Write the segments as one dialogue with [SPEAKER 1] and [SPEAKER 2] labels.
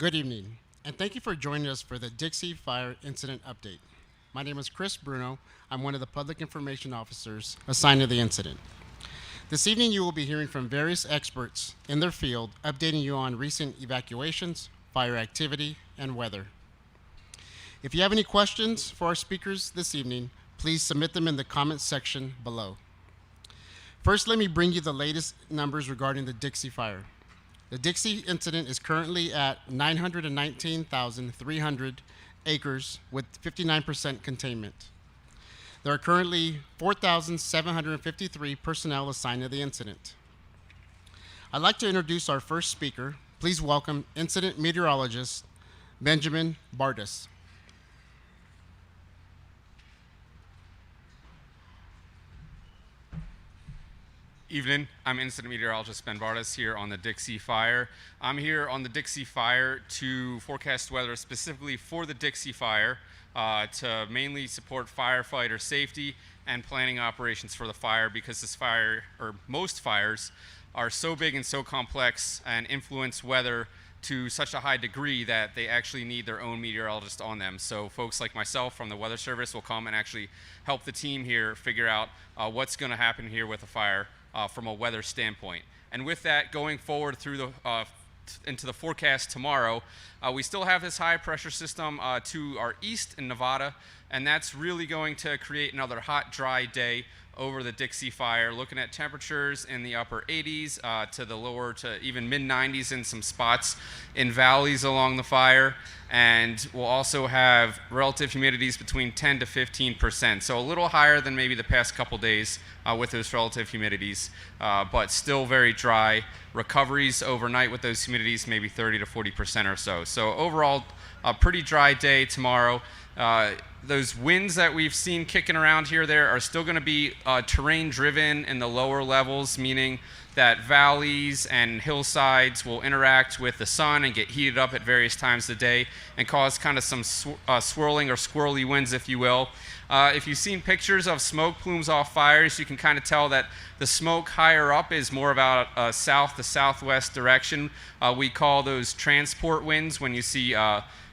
[SPEAKER 1] Good evening, and thank you for joining us for the Dixie Fire Incident Update. My name is Chris Bruno. I'm one of the public information officers assigned to the incident. This evening, you will be hearing from various experts in their field, updating you on recent evacuations, fire activity, and weather. If you have any questions for our speakers this evening, please submit them in the comments section below. First, let me bring you the latest numbers regarding the Dixie fire. The Dixie incident is currently at 919,300 acres with 59% containment. There are currently 4,753 personnel assigned to the incident. I'd like to introduce our first speaker. Please welcome incident meteorologist Benjamin Bardis.
[SPEAKER 2] Evening, I'm Incident Meteorologist Ben Bardis here on the Dixie Fire. I'm here on the Dixie Fire to forecast weather specifically for the Dixie Fire to mainly support firefighter safety and planning operations for the fire, because this fire, or most fires, are so big and so complex and influence weather to such a high degree that they actually need their own meteorologist on them. So folks like myself from the Weather Service will come and actually help the team here figure out what's going to happen here with a fire from a weather standpoint. And with that, going forward through the into the forecast tomorrow, we still have this high pressure system to our east in Nevada, and that's really going to create another hot, dry day over the Dixie Fire, looking at temperatures in the upper 80s to the lower to even mid 90s in some spots in valleys along the fire. And we'll also have relative humidities between 10 to 15%, so a little higher than maybe the past couple days with those relative humidities, but still very dry. Recoveries overnight with those humidities, maybe 30 to 40% or so. So overall, a pretty dry day tomorrow. Those winds that we've seen kicking around here there are still going to be terrain driven in the lower levels, meaning that valleys and hillsides will interact with the sun and get heated up at various times of the day and cause kind of some swirling or squirrely winds, if you will. If you've seen pictures of smoke plumes off fires, you can kind of tell that the smoke higher up is more about a south to southwest direction. We call those transport winds when you see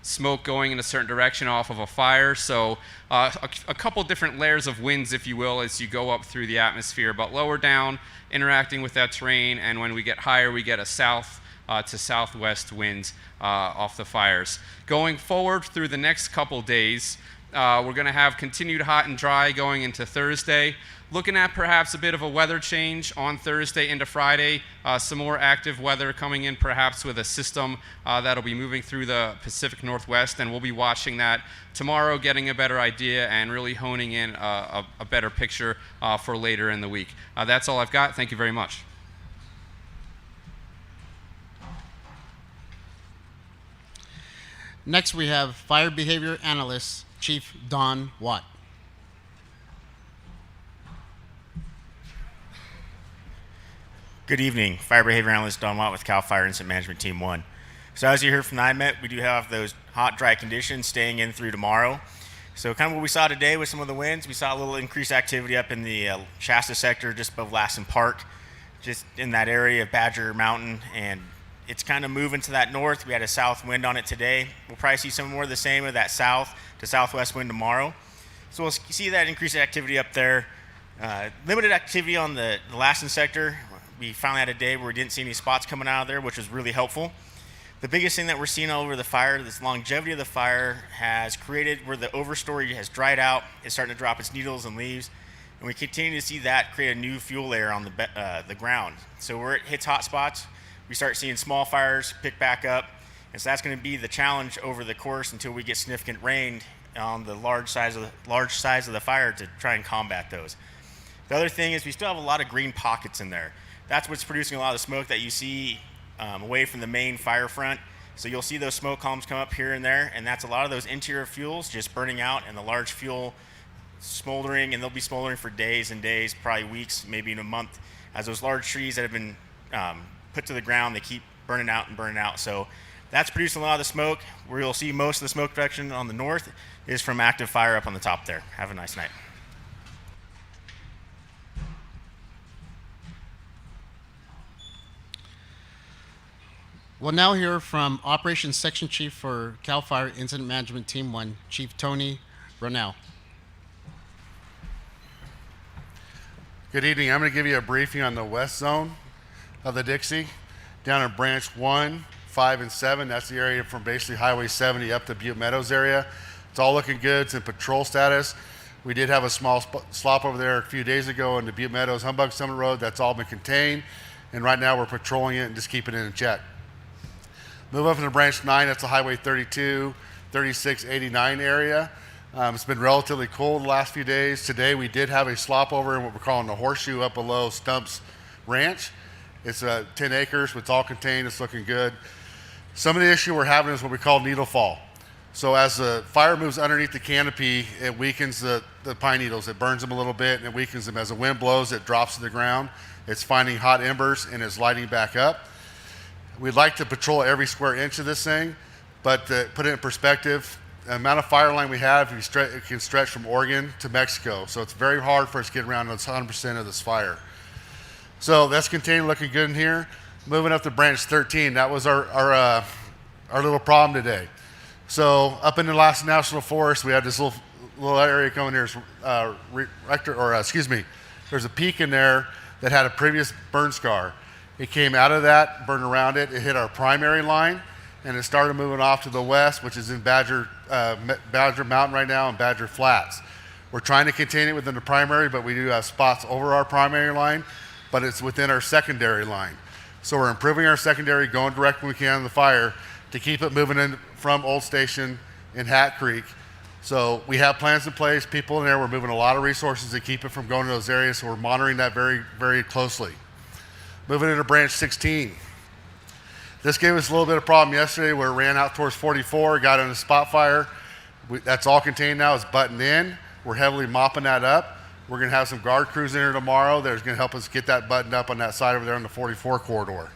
[SPEAKER 2] smoke going in a certain direction off of a fire. So a couple different layers of winds, if you will, as you go up through the atmosphere, but lower down, interacting with that terrain, and when we get higher, we get a south to southwest wind off the fires. Going forward through the next couple days, we're going to have continued hot and dry going into Thursday. Looking at perhaps a bit of a weather change on Thursday into Friday. Some more active weather coming in, perhaps with a system that'll be moving through the Pacific Northwest, and we'll be watching that tomorrow, getting a better idea and really honing in a better picture for later in the week. That's all I've got. Thank you very much.
[SPEAKER 1] Next, we have Fire Behavior Analyst Chief Don Watt.
[SPEAKER 3] Good evening, Fire Behavior Analyst Don Watt with CAL FIRE Incident Management Team 1. So as you heard from the IMET, we do have those hot, dry conditions staying in through tomorrow. So kind of what we saw today with some of the winds, we saw a little increased activity up in the Shasta sector just above Lassen Park, just in that area of Badger Mountain, and it's kind of moving to that north. We had a south wind on it today. We'll probably see some more of the same of that south to southwest wind tomorrow. So we'll see that increased activity up there. Limited activity on the Lassen sector. We finally had a day where we didn't see any spots coming out of there, which was really helpful. The biggest thing that we're seeing all over the fire, this longevity of the fire has created where the overstory has dried out, it's starting to drop its needles and leaves, and we continue to see that create a new fuel layer on the ground. So where it hits hot spots, we start seeing small fires pick back up, and so that's going to be the challenge over the course until we get significant rain on the large size of the fire to try and combat those. The other thing is we still have a lot of green pockets in there. That's what's producing a lot of the smoke that you see away from the main fire front. So you'll see those smoke columns come up here and there, and that's a lot of those interior fuels just burning out and the large fuel smoldering, and they'll be smoldering for days and days, probably weeks, maybe in a month, as those large trees that have been put to the ground, they keep burning out and burning out. So that's producing a lot of the smoke. Where you'll see most of the smoke production on the north is from active fire up on the top there. Have a nice night.
[SPEAKER 1] We'll now hear from Operations Section Chief for CAL FIRE Incident Management Team 1, Chief Tony Ronell.
[SPEAKER 4] Good evening. I'm going to give you a briefing on the west zone of the Dixie. Down in Branch 1, 5, and 7, that's the area from basically Highway 70 up to Butte Meadows area. It's all looking good. It's in patrol status. We did have a small slop over there a few days ago in the Butte Meadows Humbug Summit Road. That's all been contained. And right now we're patrolling it and just keeping it in check. Move up into Branch 9, that's the Highway 32, 36, 89 area. It's been relatively cold the last few days. Today we did have a slop over in what we're calling the horseshoe up below Stump's Ranch. It's 10 acres, it's all contained, it's looking good. Some of the issue we're having is what we call needle fall. So as the fire moves underneath the canopy, it weakens the pine needles. It burns them a little bit and it weakens them. As the wind blows, it drops to the ground. It's finding hot embers and it's lighting back up. We'd like to patrol every square inch of this thing, but to put it in perspective, the amount of fire line we have, it can stretch from Oregon to Mexico. So it's very hard for us to get around 100% of this fire. So that's contained, looking good in here. Moving up to Branch 13, that was our little problem today. So up in the last National Forest, we had this little area coming here. There's a peak in there that had a previous burn scar. It came out of that, burned around it, it hit our primary line, and it started moving off to the west, which is in Badger Mountain right now and Badger Flats. We're trying to contain it within the primary, but we do have spots over our primary line, but it's within our secondary line. So we're improving our secondary, going direct when we can on the fire to keep it moving in from Old Station and Hat Creek. So we have plans in place, people in there, we're moving a lot of resources to keep it from going to those areas, so we're monitoring that very, very closely. Moving into Branch 16. This gave us a little bit of problem yesterday where it ran out towards 44, got in a spot fire. That's all contained now, it's buttoned in. We're heavily mopping that up. We're gonna have some guard crews in here tomorrow that are gonna help us get that buttoned up on that side over there on the 44 corridor.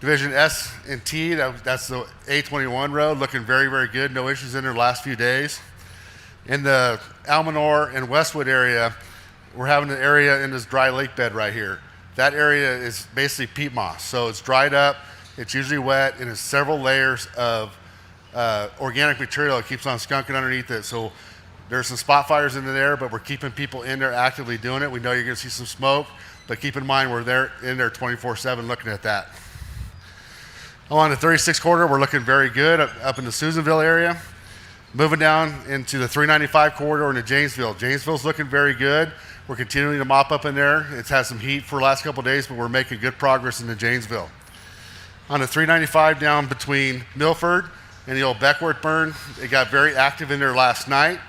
[SPEAKER 4] Division S and T, that's the A21 road, looking very, very good. No issues in there the last few days. In the Almanor and Westwood area, we're having an area in this dry lake bed right here. That area is basically peat moss, so it's dried up, it's usually wet, and it's several layers of organic material that keeps on skunking underneath it. So there's some spot fires in there, but we're keeping people in there actively doing it. We know you're gonna see some smoke, but keep in mind we're there in there 24/7 looking at that. Along the 36 corridor, we're looking very good up in the Susanville area. Moving down into the 395 corridor into Janesville. Janesville's looking very good. We're continuing to mop up in there. It's had some heat for the last couple of days, but we're making good progress into Janesville. On the 395 down between Milford and the old Beckworth burn, it got very active in there last night.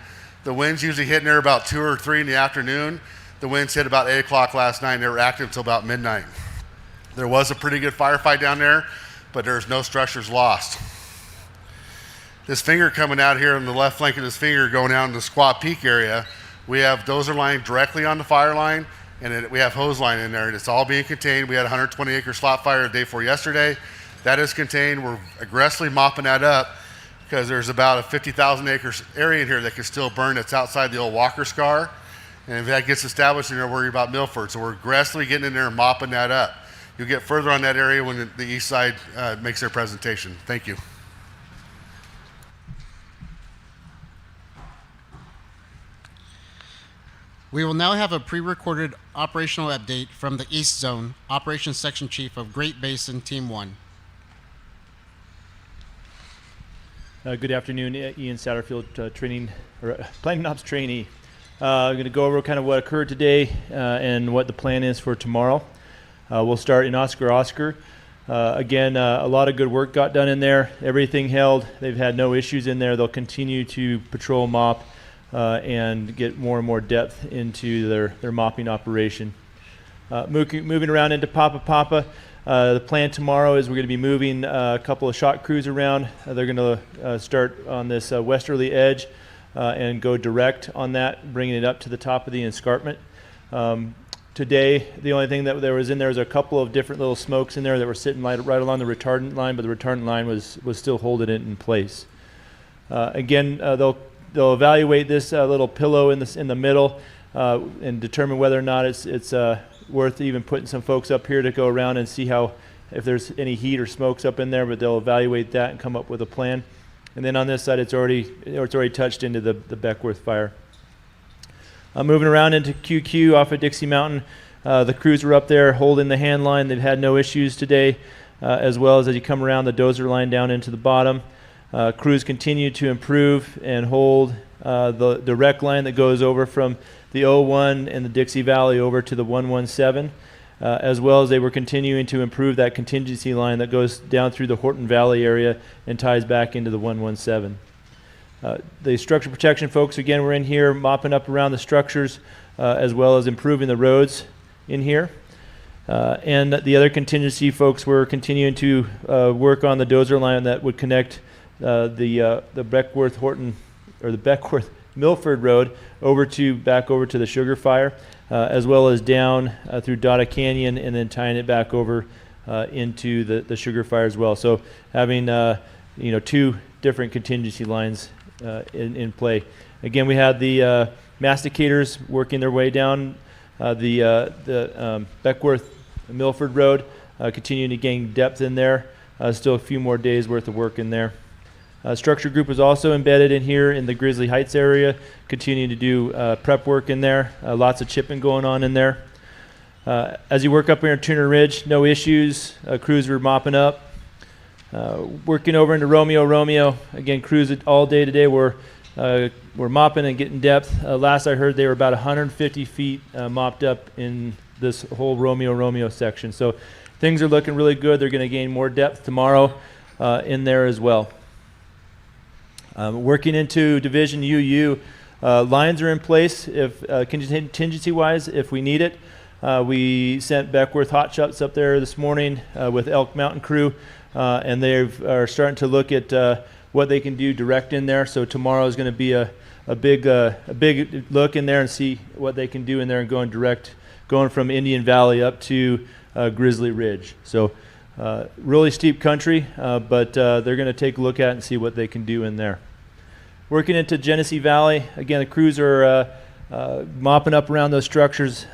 [SPEAKER 4] The winds usually hit in there about 2 or 3 in the afternoon. The winds hit about 8 o'clock last night and they were active until about midnight. There was a pretty good firefight down there, but there's no structures lost. This finger coming out here on the left flank of this finger going down to the Squaw Peak area, we have dozer line directly on the fire line, and we have hose line in there, and it's all being contained. We had a 120-acre slot fire the day before yesterday. That is contained. We're aggressively mopping that up because there's about a 50,000 acres area in here that can still burn that's outside the old Walker scar. And if that gets established, then you're worried about Milford. So we're aggressively getting in there and mopping that up. You'll get further on that area when the east side makes their presentation. Thank you.
[SPEAKER 1] We will now have a pre-recorded operational update from the East Zone, Operations Section Chief of Great Basin, Team 1.
[SPEAKER 5] Good afternoon, Ian Satterfield, Planning Ops Trainee. I'm going to go over kind of what occurred today and what the plan is for tomorrow. We'll start in Oscar. Again, a lot of good work got done in there. Everything held. They've had no issues in there. They'll continue to patrol, mop, and get more and more depth into their mopping operation. Moving around into Papa. The plan tomorrow is we're going to be moving a couple of shot crews around. They're going to start on this westerly edge and go direct on that, bringing it up to the top of the escarpment. Today, the only thing that there was in there was a couple of different little smokes in there that were sitting right along the retardant line, but the retardant line was still holding it in place. Again, they'll evaluate this little pillow in the middle and determine whether or not it's worth even putting some folks up here to go around and see how if there's any heat or smokes up in there, but they'll evaluate that and come up with a plan. And then on this side, it's already touched into the Beckworth fire. Moving around into QQ off of Dixie Mountain, the crews were up there holding the hand line. They've had no issues today, as well as you come around the dozer line down into the bottom. Crews continue to improve and hold the direct line that goes over from the 01 and the Dixie Valley over to the 117, as well as they were continuing to improve that contingency line that goes down through the Horton Valley area and ties back into the 117. The structure protection folks, again, were in here mopping up around the structures, as well as improving the roads in here. And the other contingency folks were continuing to work on the dozer line that would connect the Beckworth Horton, or the Beckworth Milford Road back over to the Sugar Fire, as well as down through Dada Canyon and then tying it back over into the Sugar Fire as well. So having two different contingency lines in play. Again, we had the masticators working their way down the Beckworth Milford Road, continuing to gain depth in there. Still a few more days worth of work in there. Structure group was also embedded in here in the Grizzly Heights area, continuing to do prep work in there. Lots of chipping going on in there. As you work up here in Turner Ridge, no issues. Crews were mopping up. Working over into Romeo. Again, crews all day today were mopping and getting depth. Last I heard, they were about 150 feet mopped up in this whole Romeo section. So things are looking really good. They're going to gain more depth tomorrow in there as well. Working into Division UU, lines are in place if contingency-wise if we need it. We sent Beckworth hot shots up there this morning with Elk Mountain crew, and they are starting to look at what they can do direct in there. So tomorrow is going to be a big look in there and see what they can do in there and going direct, going from Indian Valley up to Grizzly Ridge. So really steep country, but they're going to take a look at it and see what they can do in there. Working into Genesee Valley, again, the crews are mopping up around those structures.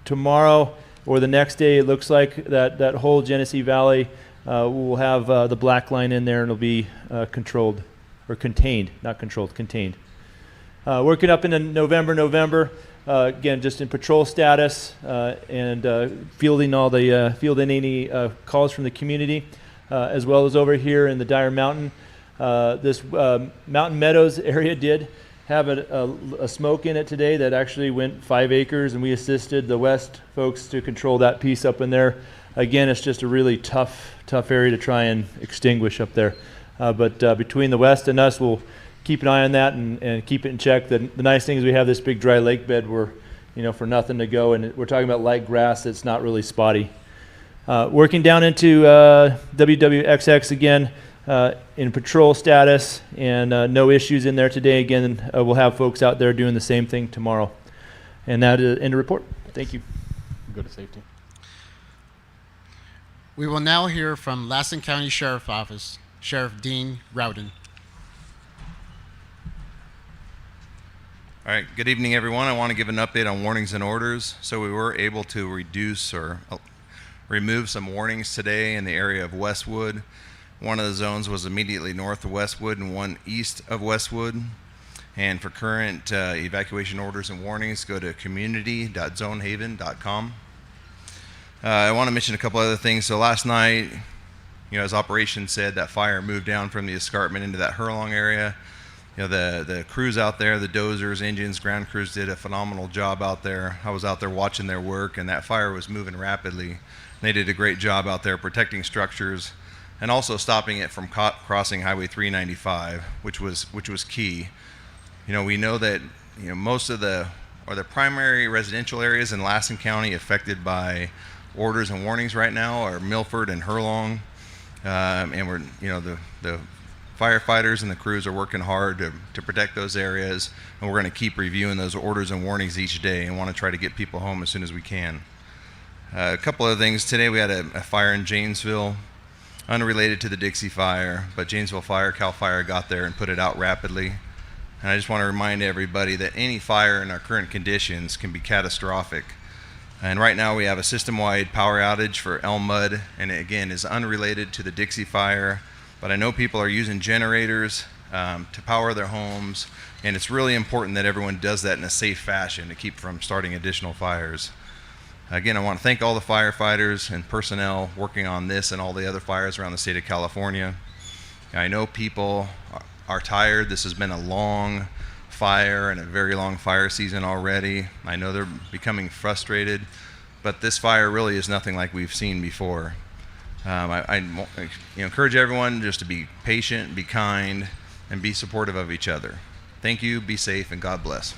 [SPEAKER 5] Tomorrow or the next day, it looks like that whole Genesee Valley will have the black line in there and it'll be controlled, or contained, not controlled, contained. Working up into November, again, just in patrol status and fielding any calls from the community, as well as over here in the Dyer Mountain. This Mountain Meadows area did have a smoke in it today that actually went 5 acres, and we assisted the west folks to control that piece up in there. Again, it's just a really tough area to try and extinguish up there. But between the west and us, we'll keep an eye on that and keep it in check. The nice thing is we have this big dry lake bed where, for nothing to go, and we're talking about light grass that's not really spotty. Working down into WWXX again, in patrol status, and no issues in there today. Again, we'll have folks out there doing the same thing tomorrow. And that is end of report. Thank you.
[SPEAKER 6] Go to safety.
[SPEAKER 1] We will now hear from Lassen County Sheriff Office, Sheriff Dean Rowden.
[SPEAKER 7] All right, good evening, everyone. I want to give an update on warnings and orders. So we were able to reduce or remove some warnings today in the area of Westwood. One of the zones was immediately north of Westwood and one east of Westwood. And for current evacuation orders and warnings, go to community.zonehaven.com. I want to mention a couple other things. So last night, as operations said, that fire moved down from the escarpment into that Hurlong area. The crews out there, the dozers, engines, ground crews did a phenomenal job out there. I was out there watching their work, and that fire was moving rapidly. They did a great job out there protecting structures and also stopping it from crossing Highway 395, which was key. We know that most of the primary residential areas in Lassen County affected by orders and warnings right now are Milford and Hurlong, and we're the firefighters and the crews are working hard to protect those areas, and we're going to keep reviewing those orders and warnings each day and want to try to get people home as soon as we can. A couple of things. Today we had a fire in Janesville, unrelated to the Dixie fire, but Janesville Fire, CAL FIRE got there and put it out rapidly. And I just want to remind everybody that any fire in our current conditions can be catastrophic. And right now we have a system-wide power outage for Elm Mud, and it again is unrelated to the Dixie fire, but I know people are using generators to power their homes, and it's really important that everyone does that in a safe fashion to keep from starting additional fires. Again, I want to thank all the firefighters and personnel working on this and all the other fires around the state of California. I know people are tired. This has been a long fire and a very long fire season already. I know they're becoming frustrated, but this fire really is nothing like we've seen before. I encourage everyone just to be patient, be kind, and be supportive of each other. Thank you, be safe, and God bless.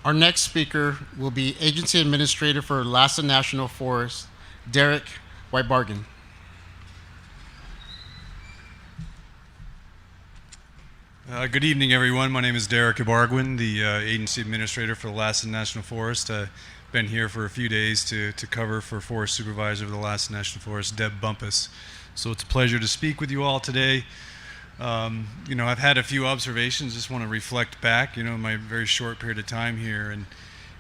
[SPEAKER 1] Our next speaker will be Agency Administrator for Lhasa National Forest, Derrick Bargain.
[SPEAKER 6] Good evening, everyone. My name is Derrick Bargain, the Agency Administrator for the Lhasa National Forest. I've been here for a few days to cover for Forest Supervisor of the Lhasa National Forest, Deb Bumpus. So it's a pleasure to speak with you all today. I've had a few observations, just want to reflect back, my very short period of time here.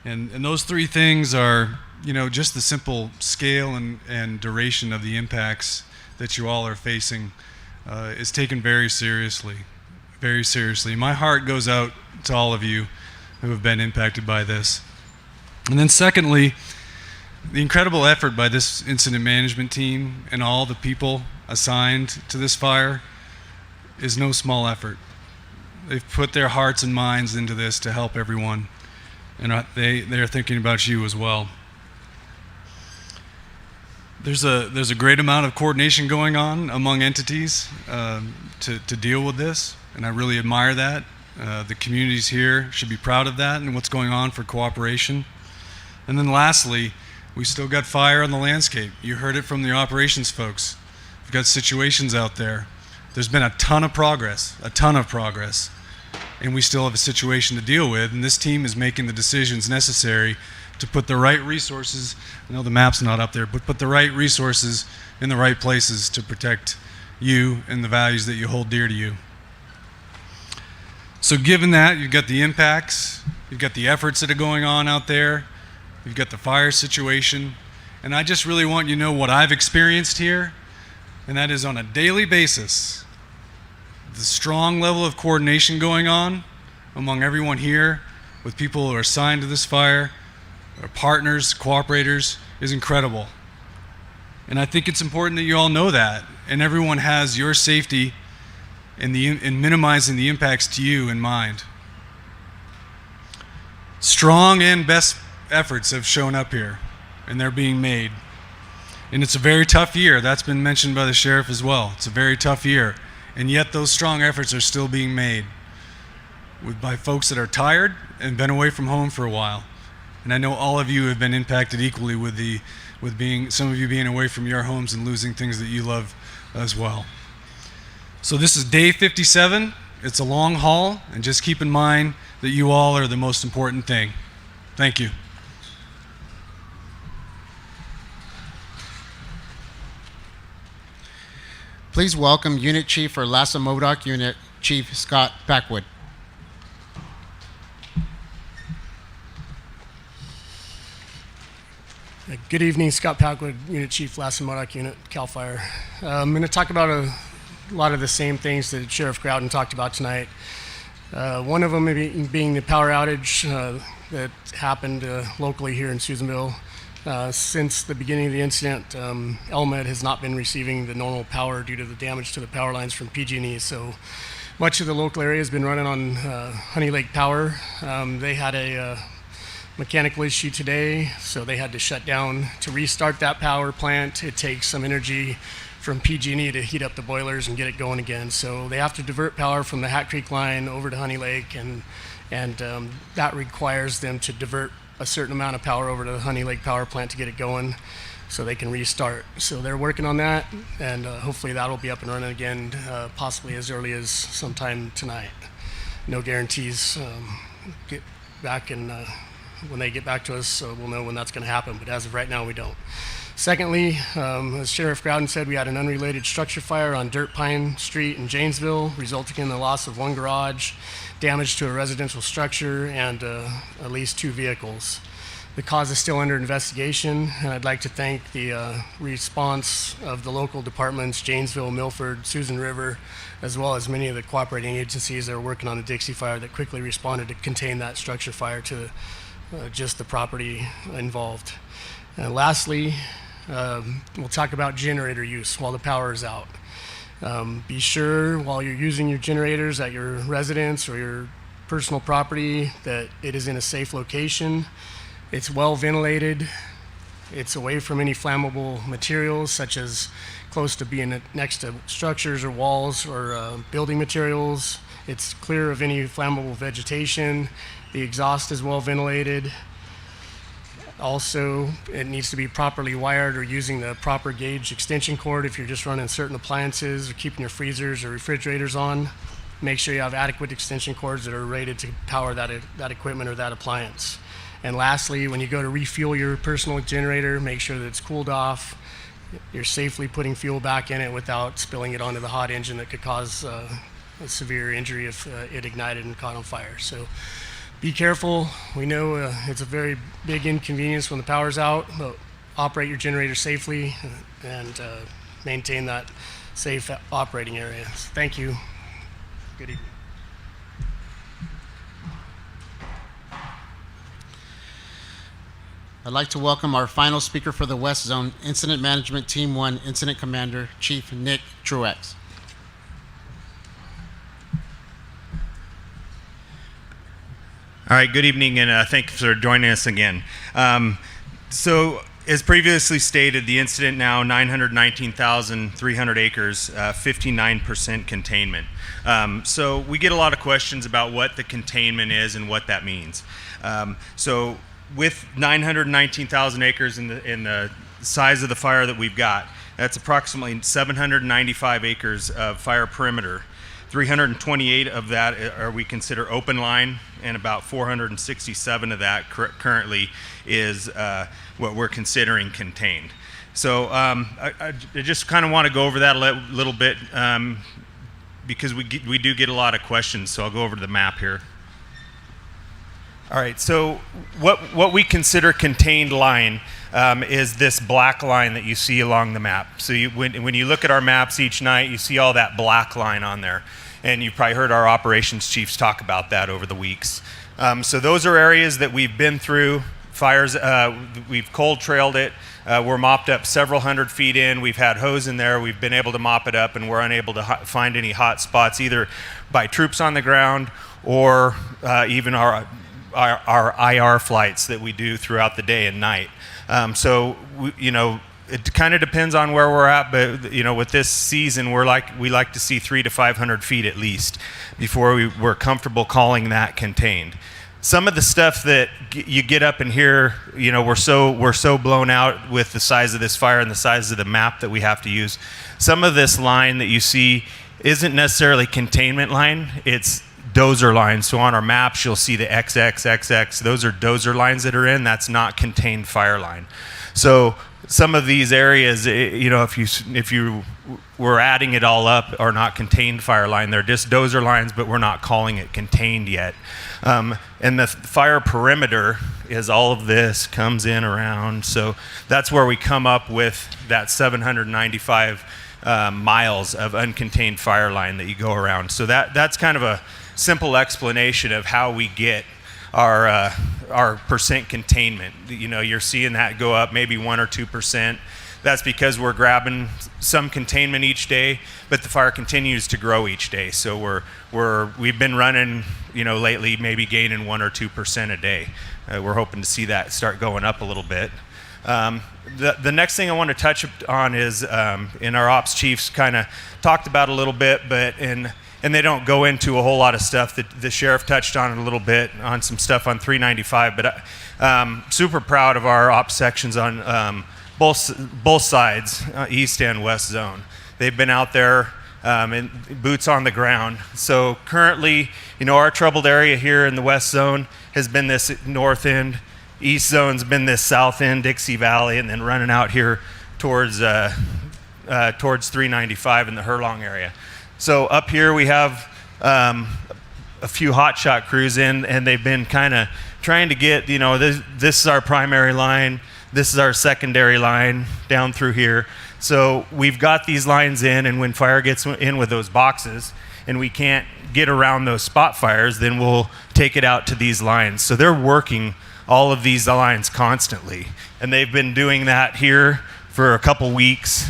[SPEAKER 6] And those three things are, just the simple scale and duration of the impacts that you all are facing is taken very seriously, very seriously. My heart goes out to all of you who have been impacted by this. And then secondly, the incredible effort by this incident management team and all the people assigned to this fire is no small effort. They've put their hearts and minds into this to help everyone, and they're thinking about you as well. There's a great amount of coordination going on among entities to deal with this, and I really admire that. The communities here should be proud of that and what's going on for cooperation. And then lastly, we still got fire on the landscape. You heard it from the operations folks. We've got situations out there. There's been a ton of progress, and we still have a situation to deal with, and this team is making the decisions necessary to put the right resources, I know the map's not up there, but put the right resources in the right places to protect you and the values that you hold dear to you. So given that, you've got the impacts, you've got the efforts that are going on out there, you've got the fire situation, and I just really want you to know what I've experienced here, and that is on a daily basis, the strong level of coordination going on among everyone here with people who are assigned to this fire, our partners, cooperators, is incredible. And I think it's important that you all know that, and everyone has your safety and minimizing the impacts to you in mind. Strong and best efforts have shown up here, and they're being made. And it's a very tough year. That's been mentioned by the sheriff as well. It's a very tough year. And yet those strong efforts are still being made by folks that are tired and been away from home for a while. And I know all of you have been impacted equally with some of you being away from your homes and losing things that you love as well. So this is day 57. It's a long haul, and just keep in mind that you all are the most important thing. Thank you.
[SPEAKER 1] Please welcome Unit Chief for Lhasa Modoc Unit, Chief Scott Packwood.
[SPEAKER 8] Good evening, Scott Packwood, Unit Chief, Lhasa Modoc Unit, CAL FIRE. I'm going to talk about a lot of the same things that Sheriff Groudon talked about tonight. One of them being the power outage that happened locally here in Susanville. Since the beginning of the incident, Elmed has not been receiving the normal power due to the damage to the power lines from PG&E. So much of the local area has been running on Honey Lake Power. They had a mechanical issue today, so they had to shut down. To restart that power plant, it takes some energy from PG&E to heat up the boilers and get it going again. So they have to divert power from the Hat Creek line over to Honey Lake, and that requires them to divert a certain amount of power over to the Honey Lake Power Plant to get it going so they can restart. So they're working on that, and hopefully that'll be up and running again, possibly as early as sometime tonight. No guarantees. Get back and when they get back to us, we'll know when that's going to happen, but as of right now, we don't. Secondly, as Sheriff Groudon said, we had an unrelated structure fire on Dirt Pine Street in Janesville, resulting in the loss of one garage, damage to a residential structure, and at least 2 vehicles. The cause is still under investigation, and I'd like to thank the response of the local departments, Janesville, Milford, Susan River, as well as many of the cooperating agencies that are working on the Dixie fire that quickly responded to contain that structure fire to just the property involved. And lastly, we'll talk about generator use while the power is out. Be sure while you're using your generators at your residence or your personal property that it is in a safe location. It's well ventilated. It's away from any flammable materials, such as close to being next to structures or walls or building materials. It's clear of any flammable vegetation. The exhaust is well ventilated. Also, it needs to be properly wired or using the proper gauge extension cord if you're just running certain appliances or keeping your freezers or refrigerators on. Make sure you have adequate extension cords that are rated to power that equipment or that appliance. And lastly, when you go to refuel your personal generator, make sure that it's cooled off. You're safely putting fuel back in it without spilling it onto the hot engine that could cause a severe injury if it ignited and caught on fire. So be careful. We know it's a very big inconvenience when the power's out, but operate your generator safely and maintain that safe operating area. Thank you. Good evening.
[SPEAKER 1] I'd like to welcome our final speaker for the West Zone, Incident Management Team 1 Incident Commander, Chief Nick Truex.
[SPEAKER 9] All right, good evening, and thank you for joining us again. So, as previously stated, the incident now 919,300 acres, 59% containment. So we get a lot of questions about what the containment is and what that means. So with 919,000 acres in the size of the fire that we've got, that's approximately 795 acres of fire perimeter. 328 of that are we consider open line, and about 467 of that currently is what we're considering contained. So I just kind of want to go over that a little bit because we do get a lot of questions. So I'll go over to the map here. All right. So what we consider contained line is this black line that you see along the map. So when you look at our maps each night, you see all that black line on there. And you've probably heard our operations chiefs talk about that over the weeks. So those are areas that we've been through. Fires, we've cold trailed it. We're mopped up several hundred feet in. We've had hose in there. We've been able to mop it up, and we're unable to find any hot spots either by troops on the ground or even our IR flights that we do throughout the day and night. It kind of depends on where we're at, but with this season, we like to see 300 to 500 feet at least before we're comfortable calling that contained. Some of the stuff that you get up in here, we're so blown out with the size of this fire and the size of the map that we have to use. Some of this line that you see isn't necessarily containment line; it's dozer lines. So on our maps, you'll see the XXXX. Those are dozer lines that are in. That's not contained fire line. So some of these areas, if you were adding it all up, are not contained fire line. They're just dozer lines, but we're not calling it contained yet. And the fire perimeter is all of this comes in around. So that's where we come up with that 795 miles of uncontained fire line that you go around. So that's kind of a simple explanation of how we get our percent containment. You're seeing that go up maybe 1 or 2%. That's because we're grabbing some containment each day, but the fire continues to grow each day. So we've been running, lately maybe gaining 1 or 2% a day. We're hoping to see that start going up a little bit. The next thing I want to touch on is, and our ops chiefs kind of talked about a little bit, and they don't go into a whole lot of stuff. The sheriff touched on it a little bit on some stuff on 395, but I'm super proud of our ops sections on both sides, east and west zone. They've been out there and boots on the ground. So currently, our troubled area here in the west zone has been this north end east zone's been this south end, Dixie Valley, and then running out here towards 395 in the Hurlong area. So up here we have a few hotshot crews in, and they've been kind of trying to get, this is our primary line, this is our secondary line down through here. So we've got these lines in, and when fire gets in with those boxes and we can't get around those spot fires, then we'll take it out to these lines. So they're working all of these lines constantly, and they've been doing that here for a couple weeks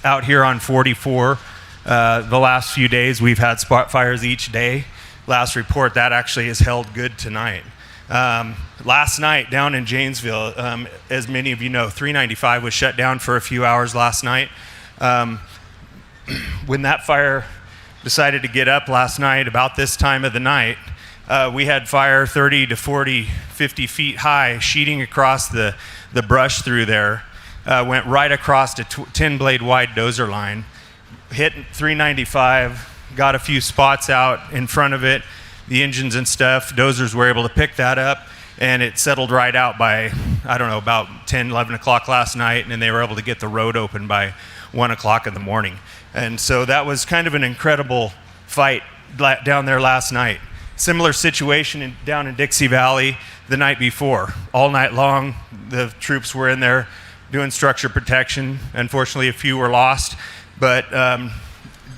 [SPEAKER 9] out here on 44. The last few days we've had spot fires each day. Last report, that actually is held good tonight. Last night down in Janesville, as many of you know, 395 was shut down for a few hours last night. When that fire decided to get up last night about this time of the night, we had fire 30 to 40, 50 feet high sheeting across the brush through there, went right across a 10-blade wide dozer line, hit 395, got a few spots out in front of it, the engines and stuff. Dozers were able to pick that up, and it settled right out by, I don't know, about 10, 11 o'clock last night, and then they were able to get the road open by 1 o'clock in the morning. And so that was kind of an incredible fight down there last night. Similar situation down in Dixie Valley the night before. All night long, the troops were in there doing structure protection. Unfortunately, a few were lost, but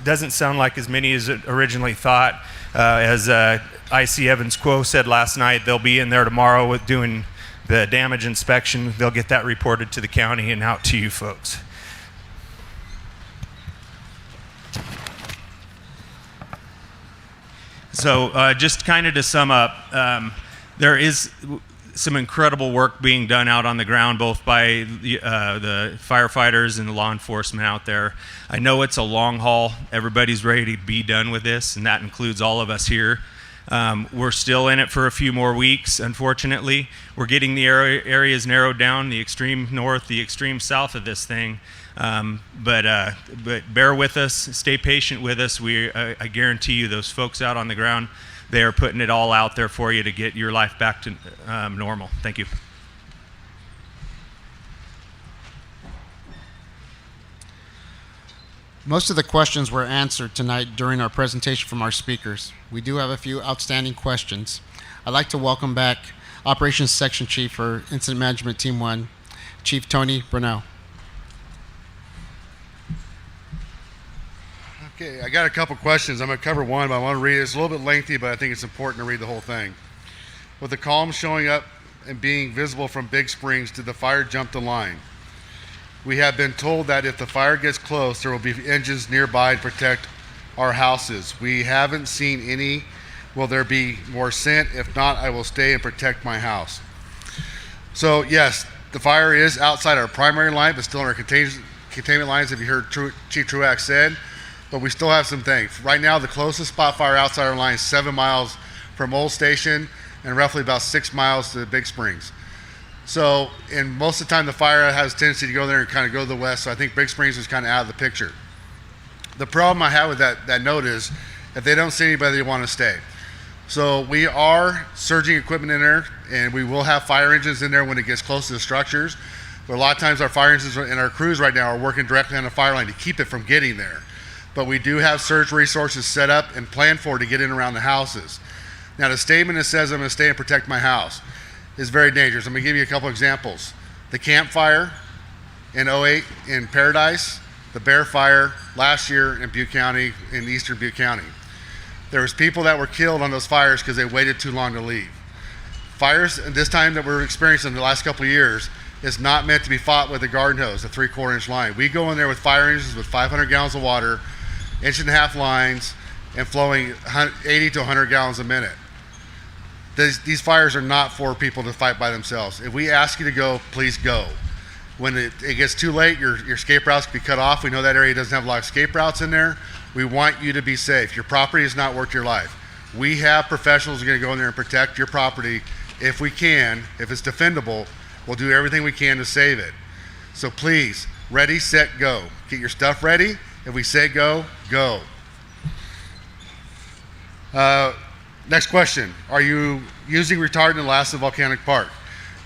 [SPEAKER 9] doesn't sound like as many as originally thought. As IC Evans Quo said last night, they'll be in there tomorrow with doing the damage inspection. They'll get that reported to the county and out to you folks. So just kind of to sum up, there is some incredible work being done out on the ground, both by the firefighters and the law enforcement out there. I know it's a long haul. Everybody's ready to be done with this, and that includes all of us here. We're still in it for a few more weeks, unfortunately. We're getting the areas narrowed down, the extreme north, the extreme south of this thing. But bear with us, stay patient with us. I guarantee you those folks out on the ground, they are putting it all out there for you to get your life back to normal. Thank you.
[SPEAKER 1] Most of the questions were answered tonight during our presentation from our speakers. We do have a few outstanding questions. I'd like to welcome back Operations Section Chief for Incident Management Team 1, Chief Tony Brunel.
[SPEAKER 4] Okay, I got a couple questions. I'm going to cover one, but I want to read it. It's a little bit lengthy, but I think it's important to read the whole thing. With the column showing up and being visible from Big Springs, did the fire jump the line? We have been told that if the fire gets close, there will be engines nearby to protect our houses. We haven't seen any. Will there be more sent? If not, I will stay and protect my house. So yes, the fire is outside our primary line, but still in our containment lines, if you heard Chief Truax said. But we still have some things. Right now, the closest spot fire outside our line is 7 miles from Old Station and roughly about 6 miles to Big Springs. So, and most of the time the fire has a tendency to go there and kind of go to the west, so I think Big Springs is kind of out of the picture. The problem I have with that note is, if they don't see anybody, they want to stay. So we are surging equipment in there, and we will have fire engines in there when it gets close to the structures. But a lot of times our fire engines and our crews right now are working directly on the fire line to keep it from getting there. But we do have surge resources set up and planned for to get in around the houses. Now the statement that says I'm going to stay and protect my house is very dangerous. I'm going to give you a couple examples. The Camp Fire in 08 in Paradise, the Bear Fire last year in Butte County, in eastern Butte County. There was people that were killed on those fires because they waited too long to leave. Fires at this time that we're experiencing the last couple of years is not meant to be fought with a garden hose, a 3/4 inch line. We go in there with fire engines with 500 gallons of water, 1.5 inch lines, and flowing 80 to 100 gallons a minute. These fires are not for people to fight by themselves. If we ask you to go, please go. When it gets too late, your escape routes can be cut off. We know that area doesn't have a lot of escape routes in there. We want you to be safe. Your property is not worth your life. We have professionals who are going to go in there and protect your property if we can. If it's defendable, we'll do everything we can to save it. So please, ready, set, go. Get your stuff ready. If we say go, go. Next question. Are you using retardant in Lassa Volcanic Park?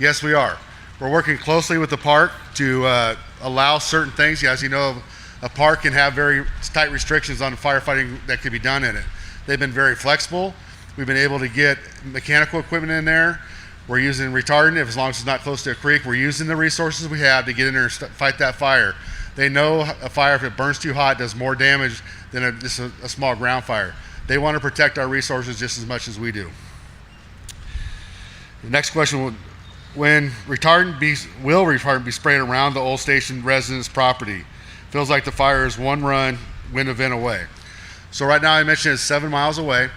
[SPEAKER 4] Yes, we are. We're working closely with the park to allow certain things. As you know, a park can have very tight restrictions on firefighting that can be done in it. They've been very flexible. We've been able to get mechanical equipment in there. We're using retardant, as long as it's not close to a creek. We're using the resources we have to get in there and fight that fire. They know a fire, if it burns too hot, does more damage than just a small ground fire. They want to protect our resources just as much as we do. The next question, will retardant be sprayed around the old station residence property? Feels like the fire is one run, wind event away. So right now I mentioned it's 7 miles away.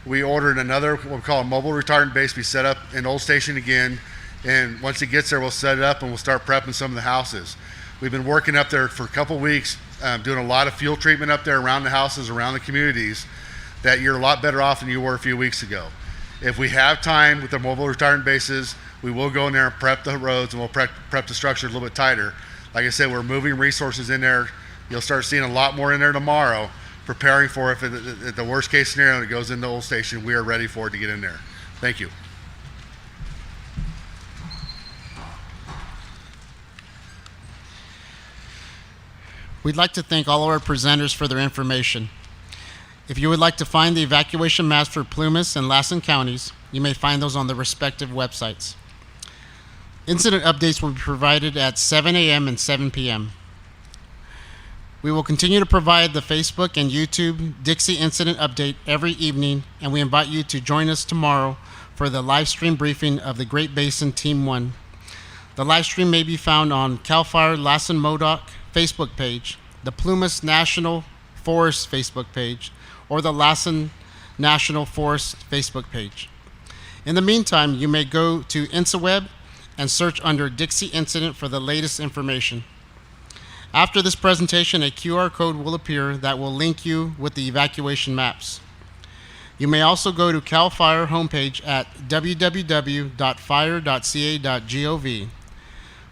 [SPEAKER 4] We ordered another, what we call a mobile retardant base, be set up in Old Station again. And once it gets there, we'll set it up and we'll start prepping some of the houses. We've been working up there for a couple weeks, doing a lot of fuel treatment up there around the houses, around the communities, that you're a lot better off than you were a few weeks ago. If we have time with the mobile retardant bases, we will go in there and prep the roads, and we'll prep the structure a little bit tighter. Like I said, we're moving resources in there. You'll start seeing a lot more in there tomorrow, preparing for if the worst case scenario that goes into Old Station, we are ready for it to get in there. Thank you.
[SPEAKER 1] We'd like to thank all of our presenters for their information. If you would like to find the evacuation maps for Plumas and Lassen counties, you may find those on the respective websites. Incident updates will be provided at 7 a.m. and 7 p.m. We will continue to provide the Facebook and YouTube Dixie Incident Update every evening, and we invite you to join us tomorrow for the live stream briefing of the Great Basin Team 1. The live stream may be found on CAL FIRE Lassen MODOC Facebook page, the Plumas National Forest Facebook page, or the Lassen National Forest Facebook page. In the meantime, you may go to InsaWeb and search under Dixie Incident for the latest information. After this presentation, a QR code will appear that will link you with the evacuation maps. You may also go to CAL FIRE homepage at www.fire.ca.gov.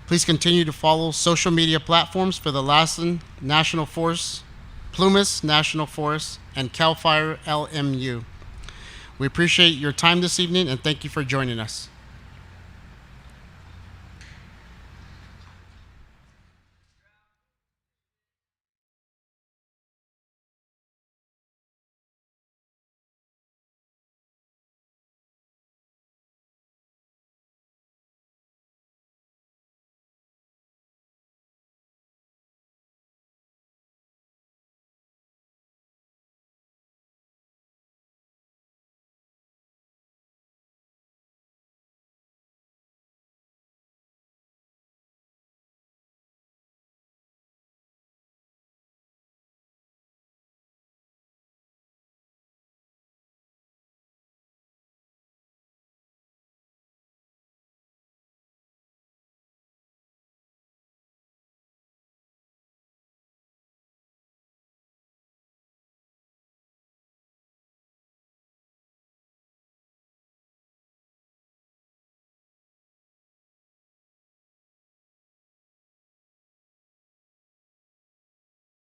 [SPEAKER 1] Please continue to follow social media platforms for the Lassen National Forest, Plumas National Forest, and CAL FIRE LMU. We appreciate your time this evening and thank you for joining us.